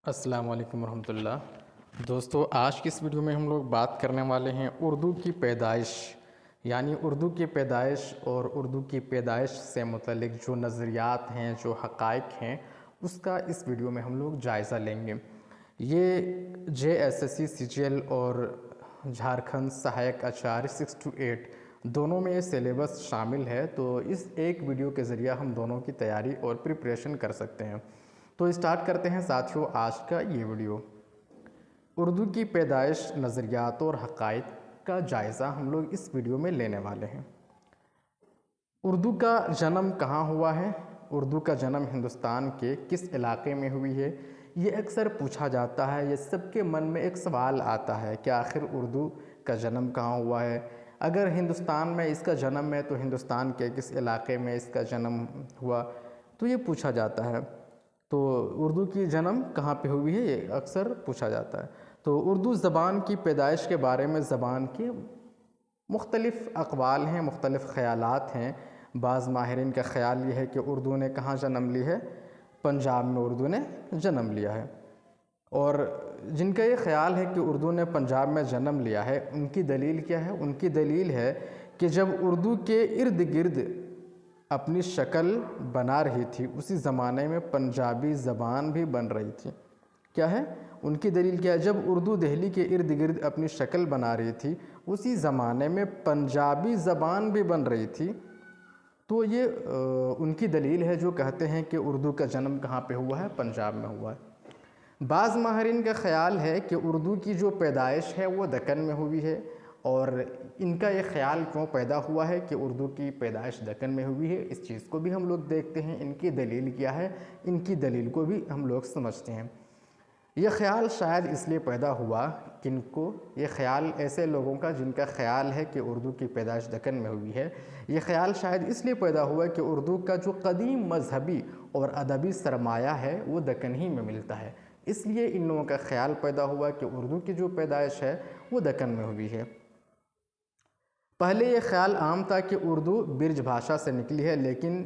السلام علیکم ورحمۃ اللہ۔ دوستو، آج کی اس ویڈیو میں ہم لوگ بات کرنے والے ہیں اردو کی پیدائش، یعنی اردو کی پیدائش اور اردو کی پیدائش سے متعلق جو نظریات ہیں، جو حقائق ہیں، اس کا اس ویڈیو میں ہم لوگ جائزہ لیں گے۔ یہ JSSC CGL اور جھارکھنڈ سہایک آچاریہ 6 to 8 دونوں میں یہ سلیبس شامل ہے، تو اس ایک ویڈیو کے ذریعہ ہم دونوں کی تیاری اور پریپریشن کر سکتے ہیں۔ تو اسٹارٹ کرتے ہیں ساتھیوں آج کا یہ ویڈیو۔ اردو کی پیدائش، نظریات اور حقائق کا جائزہ ہم لوگ اس ویڈیو میں لینے والے ہیں۔ اردو کا جنم کہاں ہوا ہے؟ اردو کا جنم ہندوستان کے کس علاقے میں ہوئی ہے؟ یہ اکثر پوچھا جاتا ہے، یہ سب کے من میں ایک سوال آتا ہے کہ آخر اردو کا جنم کہاں ہوا ہے؟ اگر ہندوستان میں اس کا جنم ہے تو ہندوستان کے کس علاقے میں اس کا جنم ہوا؟ تو یہ پوچھا جاتا ہے۔ تو اردو کی جنم کہاں پہ ہوئی ہے، یہ اکثر پوچھا جاتا ہے۔ تو اردو زبان کی پیدائش کے بارے میں زبان کے مختلف اقوال ہیں، مختلف خیالات ہیں۔ بعض ماہرین کا خیال یہ ہے کہ اردو نے کہاں جنم لی ہے؟ پنجاب میں اردو نے جنم لیا ہے۔ اور جن کا یہ خیال ہے کہ اردو نے پنجاب میں جنم لیا ہے، ان کی دلیل کیا ہے؟ ان کی دلیل ہے کہ جب اردو کے ارد گرد اپنی شکل بنا رہی تھی، اسی زمانے میں پنجابی زبان بھی بن رہی تھی۔ کیا ہے؟ ان کی دلیل کیا ہے؟ جب اردو دہلی کے ارد گرد اپنی شکل بنا رہی تھی، اسی زمانے میں پنجابی زبان بھی بن رہی تھی۔ تو یہ ان کی دلیل ہے جو کہتے ہیں کہ اردو کا جنم کہاں پہ ہوا ہے؟ پنجاب میں ہوا ہے۔ بعض ماہرین کا خیال ہے کہ اردو کی جو پیدائش ہے وہ دکن میں ہوئی ہے، اور ان کا یہ خیال کیوں پیدا ہوا ہے کہ اردو کی پیدائش دکن میں ہوئی ہے، اس چیز کو بھی ہم لوگ دیکھتے ہیں۔ ان کی دلیل کیا ہے؟ ان کی دلیل کو بھی ہم لوگ سمجھتے ہیں۔ یہ خیال شاید اس لیے پیدا ہوا، کن کو؟ یہ خیال ایسے لوگوں کا جن کا خیال ہے کہ اردو کی پیدائش دکن میں ہوئی ہے، یہ خیال شاید اس لیے پیدا ہوا کہ اردو کا جو قدیم مذہبی اور ادبی سرمایہ ہے وہ دکن ہی میں ملتا ہے۔ اس لیے ان لوگوں کا خیال پیدا ہوا کہ اردو کی جو پیدائش ہے وہ دکن میں ہوئی ہے۔ پہلے یہ خیال عام تھا کہ اردو برج بھاشا سے نکلی ہے، لیکن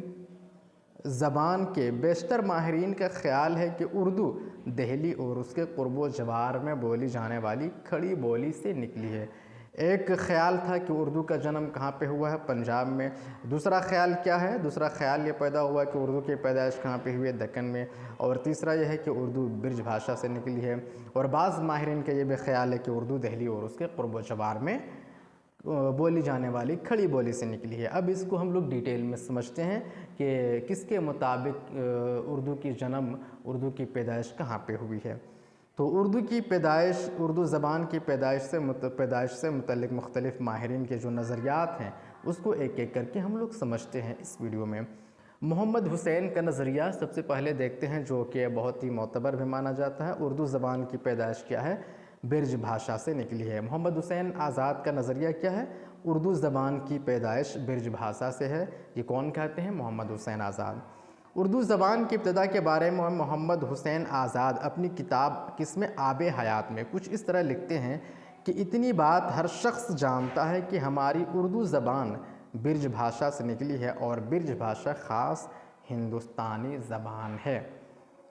زبان کے بیشتر ماہرین کا خیال ہے کہ اردو دہلی اور اس کے قرب و جوار میں بولی جانے والی کھڑی بولی سے نکلی ہے۔ ایک خیال تھا کہ اردو کا جنم کہاں پہ ہوا ہے؟ پنجاب میں۔ دوسرا خیال کیا ہے؟ دوسرا خیال یہ پیدا ہوا کہ اردو کی پیدائش کہاں پہ ہوئی ہے؟ دکن میں۔ اور تیسرا یہ ہے کہ اردو برج بھاشا سے نکلی ہے۔ اور بعض ماہرین کا یہ بھی خیال ہے کہ اردو دہلی اور اس کے قرب و جوار میں بولی جانے والی کھڑی بولی سے نکلی ہے۔ اب اس کو ہم لوگ ڈیٹیل میں سمجھتے ہیں کہ کس کے مطابق اردو کی جنم، اردو کی پیدائش کہاں پہ ہوئی ہے۔ تو اردو کی پیدائش، اردو زبان کی پیدائش سے متعلق مختلف ماہرین کے جو نظریات ہیں اس کو ایک ایک کر کے ہم لوگ سمجھتے ہیں اس ویڈیو میں۔ محمد حسین کا نظریہ سب سے پہلے دیکھتے ہیں، جو کہ بہت ہی معتبر بھی مانا جاتا ہے۔ اردو زبان کی پیدائش کیا ہے؟ برج بھاشا سے نکلی ہے۔ محمد حسین آزاد کا نظریہ کیا ہے؟ اردو زبان کی پیدائش برج بھاشا سے ہے۔ یہ کون کہتے ہیں؟ محمد حسین آزاد۔ اردو زبان کی ابتدا کے بارے میں محمد حسین آزاد اپنی کتاب کس میں؟ آب حیات میں کچھ اس طرح لکھتے ہیں کہ اتنی بات ہر شخص جانتا ہے کہ ہماری اردو زبان برج بھاشا سے نکلی ہے، اور برج بھاشا خاص ہندوستانی زبان ہے۔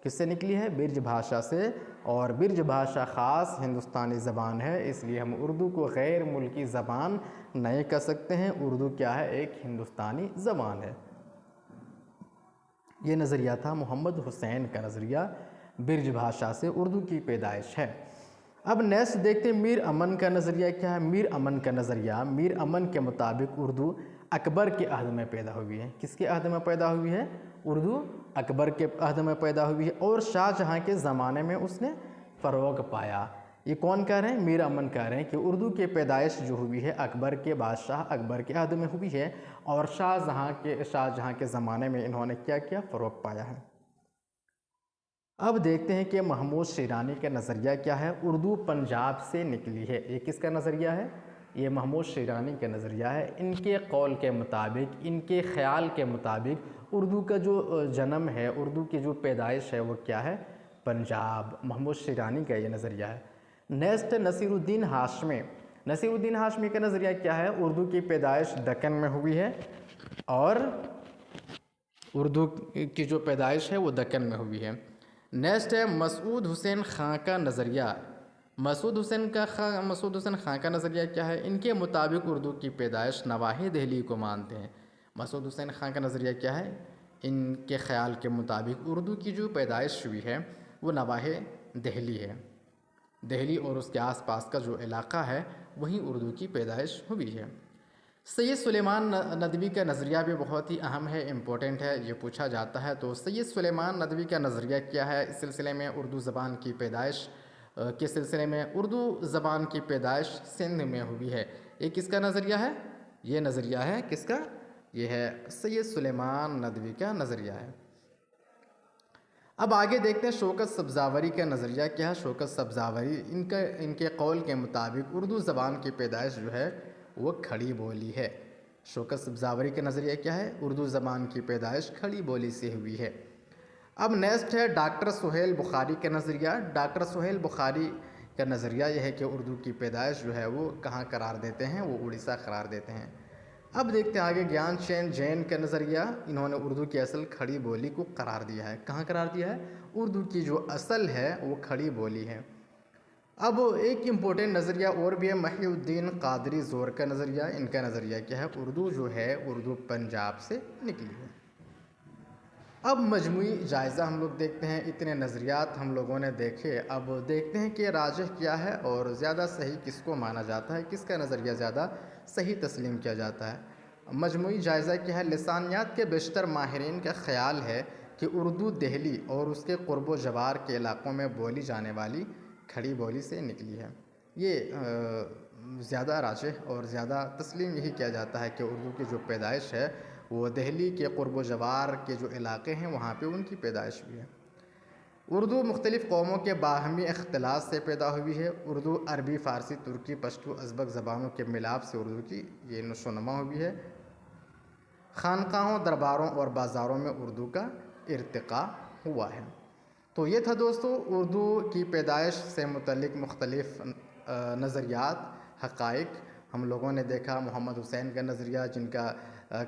کس سے نکلی ہے؟ برج بھاشا سے، اور برج بھاشا خاص ہندوستانی زبان ہے، اس لیے ہم اردو کو غیر ملکی زبان نہیں کہہ سکتے ہیں۔ اردو کیا ہے؟ ایک ہندوستانی زبان ہے۔ یہ نظریہ تھا محمد حسین کا نظریہ، برج بھاشا سے اردو کی پیدائش ہے۔ اب نیکسٹ دیکھتے ہیں میر امن کا نظریہ کیا ہے۔ میر امن کا نظریہ، میر امن کے مطابق اردو اکبر کے عہد میں پیدا ہوئی ہے۔ کس کے عہد میں پیدا ہوئی ہے؟ اردو اکبر کے عہد میں پیدا ہوئی ہے، اور شاہ جہاں کے زمانے میں اس نے فروغ پایا۔ یہ کون کہہ رہے ہیں؟ میر امن کہہ رہے ہیں کہ اردو کی پیدائش جو ہوئی ہے اکبر کے بادشاہ اکبر کے عہد میں ہوئی ہے، اور شاہ جہاں کے زمانے میں انہوں نے کیا کیا؟ فروغ پایا ہے۔ اب دیکھتے ہیں کہ محمود شیرانی کا نظریہ کیا ہے۔ اردو پنجاب سے نکلی ہے۔ یہ کس کا نظریہ ہے؟ یہ محمود شیرانی کا نظریہ ہے۔ ان کے قول کے مطابق، ان کے خیال کے مطابق اردو کا جو جنم ہے، اردو کی جو پیدائش ہے وہ کیا ہے؟ پنجاب۔ محمود شیرانی کا یہ نظریہ ہے۔ نیکسٹ نصیر الدین ہاشمی۔ نصیر الدین ہاشمی کا نظریہ کیا ہے؟ اردو کی پیدائش دکن میں ہوئی ہے، اور اردو کی جو پیدائش ہے وہ دکن میں ہوئی ہے۔ نیکسٹ ہے مسعود حسین خان کا نظریہ۔ مسعود حسین خان کا نظریہ کیا ہے؟ ان کے مطابق اردو کی پیدائش نواحِ دہلی کو مانتے ہیں۔ مسعود حسین خان کا نظریہ کیا ہے؟ ان کے خیال کے مطابق اردو کی جو پیدائش ہوئی ہے وہ نواحِ دہلی ہے، دہلی اور اس کے آس پاس کا جو علاقہ ہے وہیں اردو کی پیدائش ہوئی ہے۔ سید سلیمان ندوی کا نظریہ بھی بہت ہی اہم ہے، امپورٹنٹ ہے، یہ پوچھا جاتا ہے۔ تو سید سلیمان ندوی کا نظریہ کیا ہے اس سلسلے میں؟ اردو زبان کی پیدائش کے سلسلے میں اردو زبان کی پیدائش سندھ میں ہوئی ہے۔ یہ کس کا نظریہ ہے؟ یہ نظریہ ہے کس کا؟ یہ ہے سید سلیمان ندوی کا نظریہ ہے۔ اب آگے دیکھتے ہیں شوکت سبزاوری کا نظریہ کیا ہے۔ شوکت سبزاوری ان کے قول کے مطابق اردو زبان کی پیدائش جو ہے وہ کھڑی بولی ہے۔ شوکت سبزاوری کا نظریہ کیا ہے؟ اردو زبان کی پیدائش کھڑی بولی سے ہوئی ہے۔ اب نیکسٹ ہے ڈاکٹر سہیل بخاری کا نظریہ۔ ڈاکٹر سہیل بخاری کا نظریہ یہ ہے کہ اردو کی پیدائش جو ہے وہ کہاں قرار دیتے ہیں؟ وہ اڑیسہ قرار دیتے ہیں۔ اب دیکھتے ہیں آگے گیان چین جین کا نظریہ۔ انہوں نے اردو کی اصل کھڑی بولی کو قرار دیا ہے۔ کہاں قرار دیا ہے؟ اردو کی جو اصل ہے وہ کھڑی بولی ہے۔ اب ایک امپورٹنٹ نظریہ اور بھی ہے محی الدین قادری زور کا نظریہ۔ ان کا نظریہ کیا ہے؟ اردو جو ہے اردو پنجاب سے نکلی ہے۔ اب مجموعی جائزہ ہم لوگ دیکھتے ہیں، اتنے نظریات ہم لوگوں نے دیکھے، اب دیکھتے ہیں کہ راجح کیا ہے اور زیادہ صحیح کس کو مانا جاتا ہے، کس کا نظریہ زیادہ صحیح تسلیم کیا جاتا ہے۔ مجموعی جائزہ کیا ہے؟ لسانیات کے بیشتر ماہرین کا خیال ہے کہ اردو دہلی اور اس کے قرب و جوار کے علاقوں میں بولی جانے والی کھڑی بولی سے نکلی ہے۔ یہ زیادہ راجح اور زیادہ تسلیم یہی کیا جاتا ہے کہ اردو کی جو پیدائش ہے وہ دہلی کے قرب و جوار کے جو علاقے ہیں وہاں پہ ان کی پیدائش ہوئی ہے۔ اردو مختلف قوموں کے باہمی اختلاط سے پیدا ہوئی ہے۔ اردو عربی، فارسی، ترکی، پشتو، ازبک زبانوں کے ملاپ سے اردو کی یہ نشو و نما ہوئی ہے۔ خانقاہوں، درباروں اور بازاروں میں اردو کا ارتقاء ہوا ہے۔ تو یہ تھا دوستو اردو کی پیدائش سے متعلق مختلف نظریات، حقائق ہم لوگوں نے دیکھا۔ محمد حسین کا نظریہ جن کا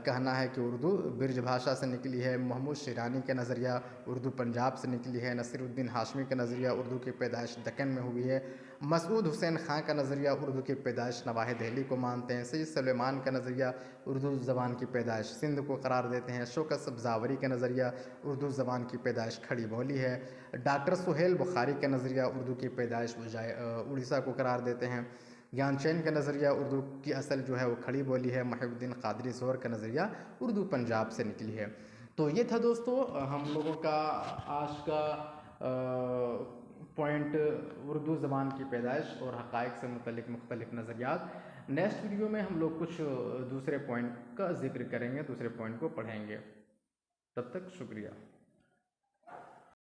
کہنا ہے کہ اردو برج بھاشا سے نکلی ہے، محمود شیرانی کا نظریہ اردو پنجاب سے نکلی ہے، نصیر الدین ہاشمی کا نظریہ اردو کی پیدائش دکن میں ہوئی ہے، مسعود حسین خان کا نظریہ اردو کی پیدائش نواحِ دہلی کو مانتے ہیں، سید سلیمان کا نظریہ اردو زبان کی پیدائش سندھ کو قرار دیتے ہیں، شوکت سبزاوری کا نظریہ اردو زبان کی پیدائش کھڑی بولی ہے، ڈاکٹر سہیل بخاری کا نظریہ اردو کی پیدائش اڑیسہ کو قرار دیتے ہیں، گیان چین کا نظریہ اردو کی اصل جو ہے وہ کھڑی بولی ہے، محی الدین قادری زور کا نظریہ اردو پنجاب سے نکلی ہے۔ تو یہ تھا دوستو ہم لوگوں کا آج کا پوائنٹ اردو زبان کی پیدائش اور حقائق سے متعلق مختلف نظریات۔ نیکسٹ ویڈیو میں ہم لوگ کچھ دوسرے پوائنٹ کا ذکر کریں گے، دوسرے پوائنٹ کو پڑھیں گے۔ تب تک شکریہ۔